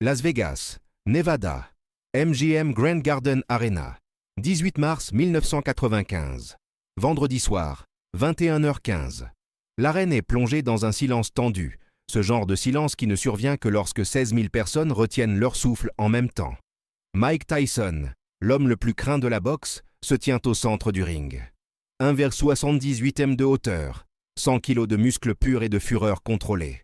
Las Vegas, Nevada, MGM Grand Garden Arena, 18 mars 1995. Vendredi soir, 21h15. L'arène est plongée dans un silence tendu, ce genre de silence qui ne survient que lorsque 16 000 personnes retiennent leur souffle en même temps. Mike Tyson, l'homme le plus craint de la boxe, se tient au centre du ring. 1,78 m de hauteur, 100 kg de muscles purs et de fureur contrôlée.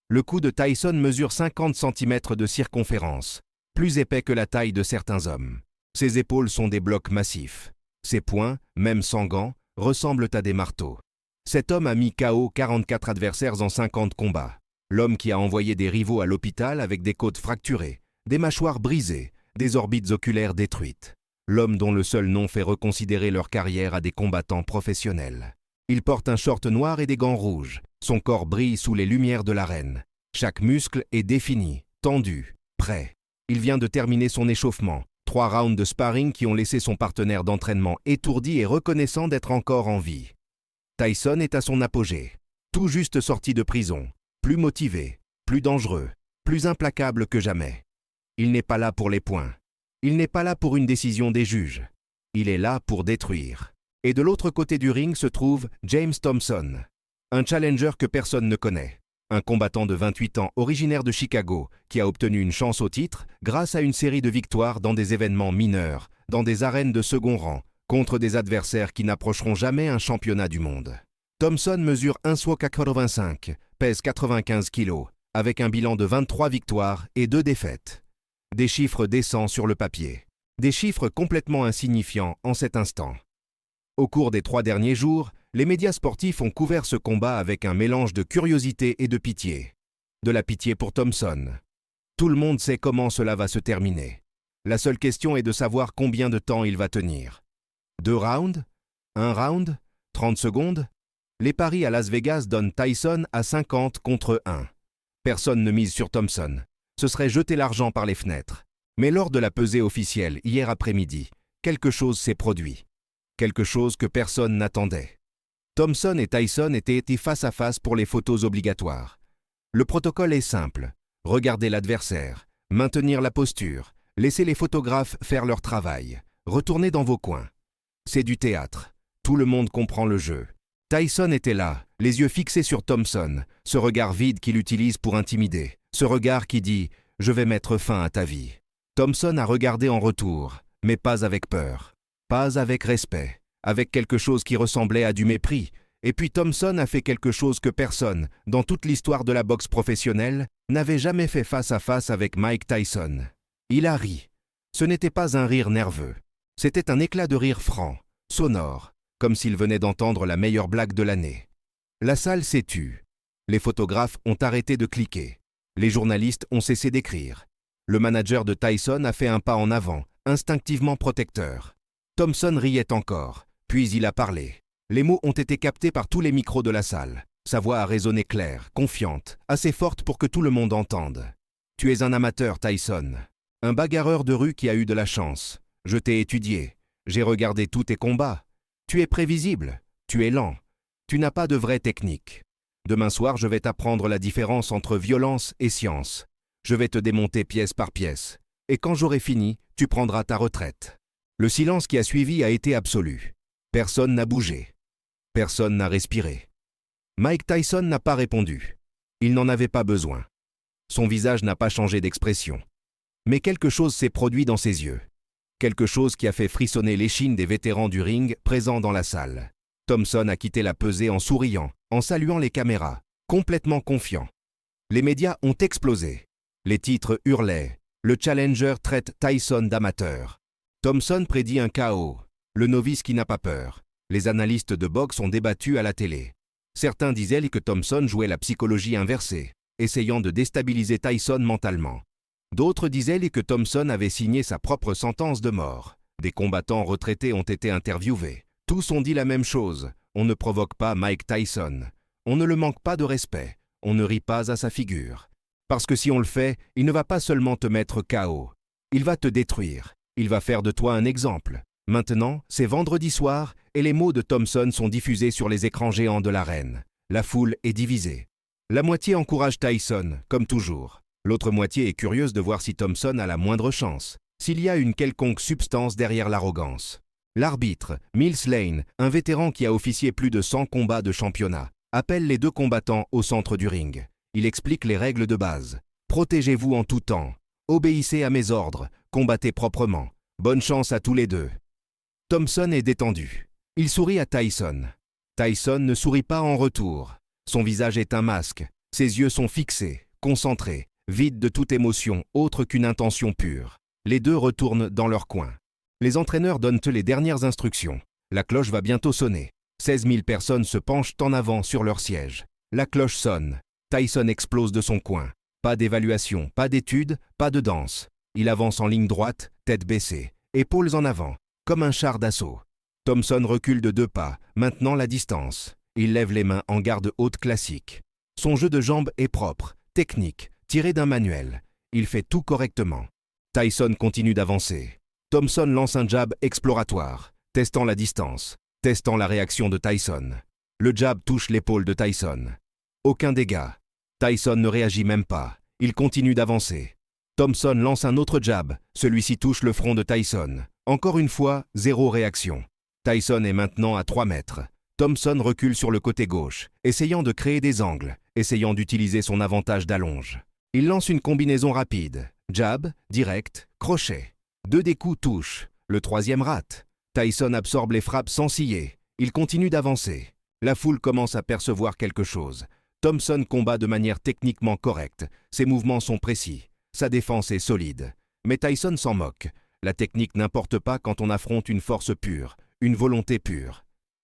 Le cou de Tyson mesure 50 cm de circonférence, plus épais que la taille de certains hommes. Ses épaules sont des blocs massifs. Ses poings, même sans gants, ressemblent à des marteaux. Cet homme a mis KO 44 adversaires en 50 combats. L'homme qui a envoyé des rivaux à l'hôpital avec des côtes fracturées, des mâchoires brisées, des orbites oculaires détruites. L'homme dont le seul nom fait reconsidérer leur carrière à des combattants professionnels. Il porte un short noir et des gants rouges. Son corps brille sous les lumières de l'arène. Chaque muscle est défini, tendu, prêt. Il vient de terminer son échauffement. 3 rounds de sparring qui ont laissé son partenaire d'entraînement étourdi et reconnaissant d'être encore en vie. Tyson est à son apogée. Tout juste sorti de prison. Plus motivé, plus dangereux, plus implacable que jamais. Il n'est pas là pour les points. Il n'est pas là pour une décision des juges. Il est là pour détruire. Et de l'autre côté du ring se trouve James Thompson, un challenger que personne ne connaît. Un combattant de 28 ans originaire de Chicago qui a obtenu une chance au titre grâce à une série de victoires dans des événements mineurs, dans des arènes de second rang, contre des adversaires qui n'approcheront jamais un championnat du monde. Thompson mesure 1,85 m, pèse 95 kg, avec un bilan de 23 victoires et 2 défaites. Des chiffres décents sur le papier. Des chiffres complètement insignifiants en cet instant. Au cours des 3 derniers jours, les médias sportifs ont couvert ce combat avec un mélange de curiosité et de pitié. De la pitié pour Thompson. Tout le monde sait comment cela va se terminer. La seule question est de savoir combien de temps il va tenir. 2 rounds? 1 round? 30 secondes? Les paris à Las Vegas donnent Tyson à 50 contre 1. Personne ne mise sur Thompson. Ce serait jeter l'argent par les fenêtres. Mais lors de la pesée officielle, hier après-midi, quelque chose s'est produit. Quelque chose que personne n'attendait. Thompson et Tyson étaient face à face pour les photos obligatoires. Le protocole est simple. Regardez l'adversaire, maintenir la posture, laisser les photographes faire leur travail, retournez dans vos coins. C'est du théâtre. Tout le monde comprend le jeu. Tyson était là, les yeux fixés sur Thompson, ce regard vide qu'il utilise pour intimider, ce regard qui dit « Je vais mettre fin à ta vie ». Thompson a regardé en retour, mais pas avec peur, pas avec respect, avec quelque chose qui ressemblait à du mépris. Et puis Thompson a fait quelque chose que personne, dans toute l'histoire de la boxe professionnelle, n'avait jamais fait face à face avec Mike Tyson. Il a ri. Ce n'était pas un rire nerveux. C'était un éclat de rire franc, sonore, comme s'il venait d'entendre la meilleure blague de l'année. La salle s'est tue. Les photographes ont arrêté de cliquer. Les journalistes ont cessé d'écrire. Le manager de Tyson a fait un pas en avant, instinctivement protecteur. Thompson riait encore, puis il a parlé. Les mots ont été captés par tous les micros de la salle. Sa voix a résonné claire, confiante, assez forte pour que tout le monde entende. « Tu es un amateur, Tyson. Un bagarreur de rue qui a eu de la chance. Je t'ai étudié. J'ai regardé tous tes combats. Tu es prévisible. Tu es lent. Tu n'as pas de vraie technique. Demain soir, je vais t'apprendre la différence entre violence et science. Je vais te démonter pièce par pièce. Et quand j'aurai fini, tu prendras ta retraite. » Le silence qui a suivi a été absolu. Personne n'a bougé. Personne n'a respiré. Mike Tyson n'a pas répondu. Il n'en avait pas besoin. Son visage n'a pas changé d'expression. Mais quelque chose s'est produit dans ses yeux. Quelque chose qui a fait frissonner l'échine des vétérans du ring présents dans la salle. Thompson a quitté la pesée en souriant, en saluant les caméras, complètement confiant. Les médias ont explosé. Les titres hurlaient. Le challenger traite Tyson d'amateur. Thompson prédit un KO. Le novice qui n'a pas peur. Les analystes de boxe ont débattu à la télé. Certains disaient que Thompson jouait la psychologie inversée, essayant de déstabiliser Tyson mentalement. D'autres disaient que Thompson avait signé sa propre sentence de mort. Des combattants retraités ont été interviewés. Tous ont dit la même chose. On ne provoque pas Mike Tyson. On ne le manque pas de respect. On ne rit pas à sa figure. Parce que si on le fait, il ne va pas seulement te mettre KO. Il va te détruire. Il va faire de toi un exemple. Maintenant, c'est vendredi soir et les mots de Thompson sont diffusés sur les écrans géants de l'arène. La foule est divisée. La moitié encourage Tyson, comme toujours. L'autre moitié est curieuse de voir si Thompson a la moindre chance, s'il y a une quelconque substance derrière l'arrogance. L'arbitre, Mills Lane, un vétéran qui a officié plus de 100 combats de championnat, appelle les deux combattants au centre du ring. Il explique les règles de base. Protégez-vous en tout temps. Obéissez à mes ordres. Combattez proprement. Bonne chance à tous les deux. Thompson est détendu. Il sourit à Tyson. Tyson ne sourit pas en retour. Son visage est un masque. Ses yeux sont fixés, concentrés, vides de toute émotion autre qu'une intention pure. Les deux retournent dans leur coin. Les entraîneurs donnent les dernières instructions. La cloche va bientôt sonner. 16 000 personnes se penchent en avant sur leur siège. La cloche sonne. Tyson explose de son coin. Pas d'évaluation, pas d'étude, pas de danse. Il avance en ligne droite, tête baissée, épaules en avant, comme un char d'assaut. Thompson recule de 2 pas, maintenant la distance. Il lève les mains en garde haute classique. Son jeu de jambes est propre, technique, tiré d'un manuel. Il fait tout correctement. Tyson continue d'avancer. Thompson lance un jab exploratoire, testant la distance, testant la réaction de Tyson. Le jab touche l'épaule de Tyson. Aucun dégât. Tyson ne réagit même pas. Il continue d'avancer. Thompson lance un autre jab. Celui-ci touche le front de Tyson. Encore une fois, 0 réaction. Tyson est maintenant à 3 mètres. Thompson recule sur le côté gauche, essayant de créer des angles, essayant d'utiliser son avantage d'allonge. Il lance une combinaison rapide. Jab, direct, crochet. 2 des coups touchent. Le 3e rate. Tyson absorbe les frappes sans ciller. Il continue d'avancer. La foule commence à percevoir quelque chose. Thompson combat de manière techniquement correcte. Ses mouvements sont précis. Sa défense est solide. Mais Tyson s'en moque. La technique n'importe pas quand on affronte une force pure, une volonté pure.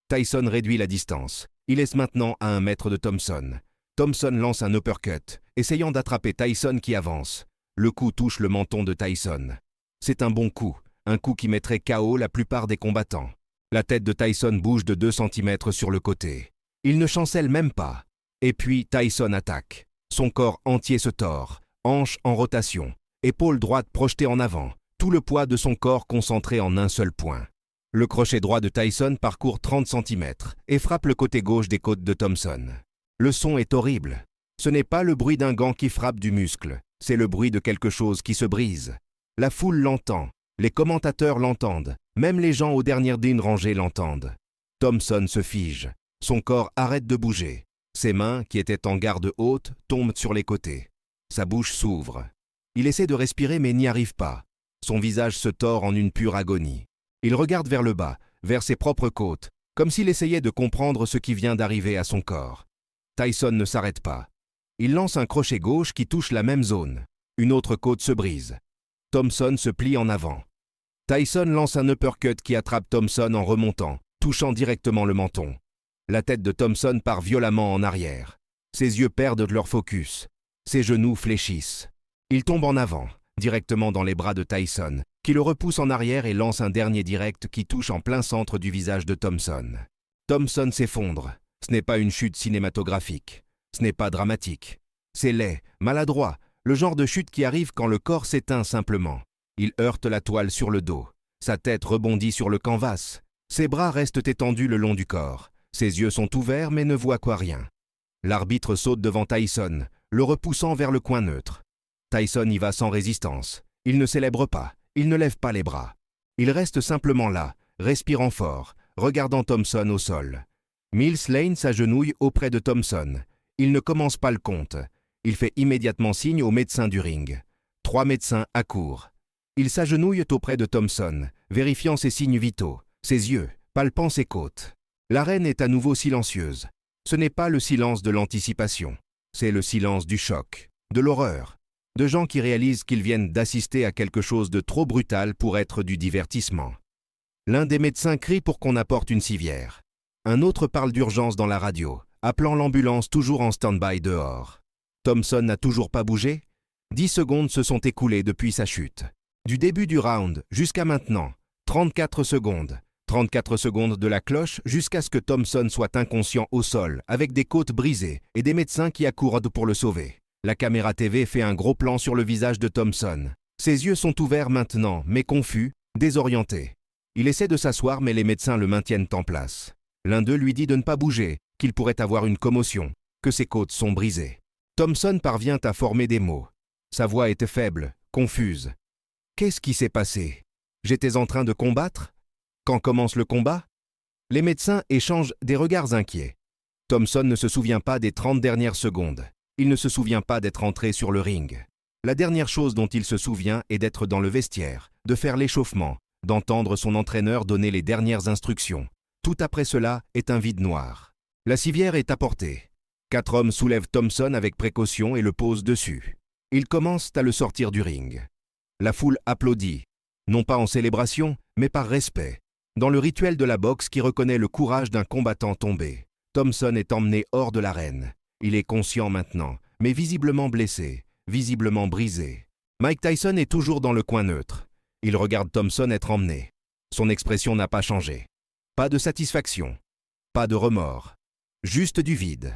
Tyson réduit la distance. Il laisse maintenant à 1 mètre de Thompson. Thompson lance un uppercut, essayant d'attraper Tyson qui avance. Le coup touche le menton de Tyson. C'est un bon coup, un coup qui mettrait KO la plupart des combattants. La tête de Tyson bouge de 2 cm sur le côté. Il ne chancelle même pas. Et puis Tyson attaque. Son corps entier se tord, hanche en rotation, épaule droite projetée en avant, tout le poids de son corps concentré en un seul point. Le crochet droit de Tyson parcourt 30 cm et frappe le côté gauche des côtes de Thompson. Le son est horrible. Ce n'est pas le bruit d'un gant qui frappe du muscle, c'est le bruit de quelque chose qui se brise. La foule l'entend, les commentateurs l'entendent, même les gens aux dernières d'une rangée l'entendent. Thompson se fige, son corps arrête de bouger. Ses mains, qui étaient en garde haute, tombent sur les côtés. Sa bouche s'ouvre. Il essaie de respirer mais n'y arrive pas. Son visage se tord en une pure agonie. Il regarde vers le bas, vers ses propres côtes, comme s'il essayait de comprendre ce qui vient d'arriver à son corps. Tyson ne s'arrête pas. Il lance un crochet gauche qui touche la même zone. Une autre côte se brise. Thompson se plie en avant. Tyson lance un uppercut qui attrape Thompson en remontant, touchant directement le menton. La tête de Thompson part violemment en arrière. Ses yeux perdent leur focus. Ses genoux fléchissent. Il tombe en avant, directement dans les bras de Tyson, qui le repousse en arrière et lance un dernier direct qui touche en plein centre du visage de Thompson. Thompson s'effondre. Ce n'est pas une chute cinématographique. Ce n'est pas dramatique. C'est laid, maladroit, le genre de chute qui arrive quand le corps s'éteint simplement. Il heurte la toile sur le dos. Sa tête rebondit sur le canvas. Ses bras restent étendus le long du corps. Ses yeux sont ouverts mais ne voient quoi rien. L'arbitre saute devant Tyson, le repoussant vers le coin neutre. Tyson y va sans résistance. Il ne célèbre pas, il ne lève pas les bras. Il reste simplement là, respirant fort, regardant Thompson au sol. Mills Lane s'agenouille auprès de Thompson. Il ne commence pas le compte. Il fait immédiatement signe aux médecins du ring. 3 médecins accourent. Ils s'agenouillent auprès de Thompson, vérifiant ses signes vitaux, ses yeux, palpant ses côtes. L'arène est à nouveau silencieuse. Ce n'est pas le silence de l'anticipation. C'est le silence du choc, de l'horreur, de gens qui réalisent qu'ils viennent d'assister à quelque chose de trop brutal pour être du divertissement. L'un des médecins crie pour qu'on apporte une civière. Un autre parle d'urgence dans la radio, appelant l'ambulance toujours en stand-by dehors. Thompson n'a toujours pas bougé. 10 secondes se sont écoulées depuis sa chute. Du début du round jusqu'à maintenant, 34 secondes. 34 secondes de la cloche jusqu'à ce que Thompson soit inconscient au sol, avec des côtes brisées et des médecins qui accourent pour le sauver. La caméra TV fait un gros plan sur le visage de Thompson. Ses yeux sont ouverts maintenant, mais confus, désorientés. Il essaie de s'asseoir, mais les médecins le maintiennent en place. L'un d'eux lui dit de ne pas bouger, qu'il pourrait avoir une commotion, que ses côtes sont brisées. Thompson parvient à former des mots. Sa voix était faible, confuse. Qu'est-ce qui s'est passé? J'étais en train de combattre? Quand commence le combat? Les médecins échangent des regards inquiets. Thompson ne se souvient pas des 30 dernières secondes. Il ne se souvient pas d'être entré sur le ring. La dernière chose dont il se souvient est d'être dans le vestiaire, de faire l'échauffement, d'entendre son entraîneur donner les dernières instructions. Tout après cela est un vide noir. La civière est apportée. 4 hommes soulèvent Thompson avec précaution et le posent dessus. Ils commencent à le sortir du ring. La foule applaudit, non pas en célébration, mais par respect. Dans le rituel de la boxe qui reconnaît le courage d'un combattant tombé, Thompson est emmené hors de l'arène. Il est conscient maintenant, mais visiblement blessé, visiblement brisé. Mike Tyson est toujours dans le coin neutre. Il regarde Thompson être emmené. Son expression n'a pas changé. Pas de satisfaction, pas de remords, juste du vide.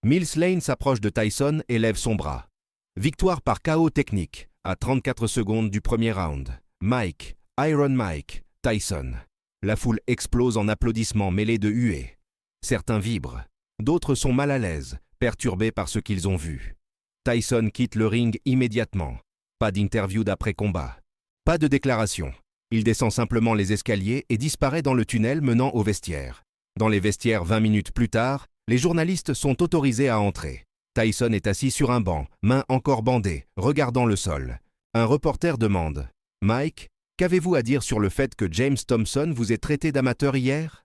Mills Lane s'approche de Tyson et lève son bras. Victoire par KO technique, à 34 secondes du premier round. Mike, Iron Mike, Tyson. La foule explose en applaudissements mêlés de huées. Certains vibrent, d'autres sont mal à l'aise, perturbés par ce qu'ils ont vu. Tyson quitte le ring immédiatement. Pas d'interview d'après-combat. Pas de déclaration. Il descend simplement les escaliers et disparaît dans le tunnel menant au vestiaire. Dans les vestiaires 20 minutes plus tard, les journalistes sont autorisés à entrer. Tyson est assis sur un banc, mains encore bandées, regardant le sol. Un reporter demande « Mike, qu'avez-vous à dire sur le fait que James Thompson vous ait traité d'amateur hier ?»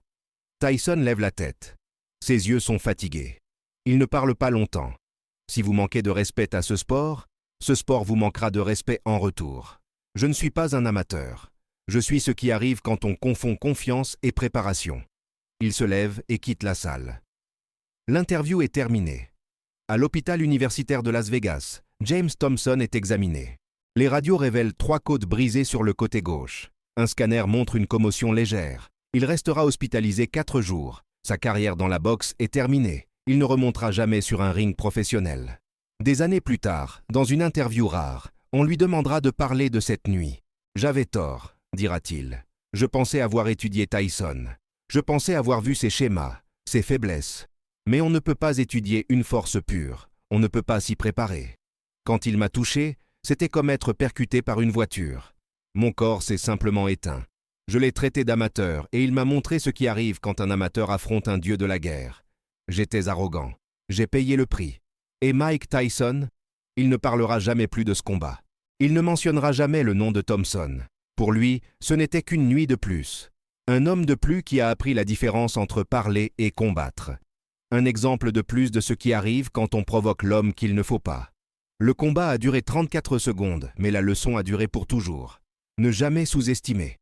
Tyson lève la tête. Ses yeux sont fatigués. Il ne parle pas longtemps. Si vous manquez de respect à ce sport vous manquera de respect en retour. Je ne suis pas un amateur. Je suis ce qui arrive quand on confond confiance et préparation. Il se lève et quitte la salle. L'interview est terminée. À l'hôpital universitaire de Las Vegas, James Thompson est examiné. Les radios révèlent 3 côtes brisées sur le côté gauche. Un scanner montre une commotion légère. Il restera hospitalisé 4 jours. Sa carrière dans la boxe est terminée. Il ne remontera jamais sur un ring professionnel. Des années plus tard, dans une interview rare, on lui demandera de parler de cette nuit. « J'avais tort », dira-t-il. « Je pensais avoir étudié Tyson. Je pensais avoir vu ses schémas, ses faiblesses. Mais on ne peut pas étudier une force pure. On ne peut pas s'y préparer. Quand il m'a touché, c'était comme être percuté par une voiture. Mon corps s'est simplement éteint. Je l'ai traité d'amateur et il m'a montré ce qui arrive quand un amateur affronte un dieu de la guerre. J'étais arrogant. J'ai payé le prix. Et Mike Tyson, il ne parlera jamais plus de ce combat. Il ne mentionnera jamais le nom de Thompson. Pour lui, ce n'était qu'une nuit de plus. Un homme de plus qui a appris la différence entre parler et combattre. Un exemple de plus de ce qui arrive quand on provoque l'homme qu'il ne faut pas. Le combat a duré 34 secondes, mais la leçon a duré pour toujours. Ne jamais sous-estimer.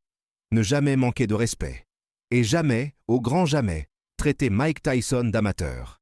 Ne jamais manquer de respect. Et jamais, au grand jamais, traiter Mike Tyson d'amateur.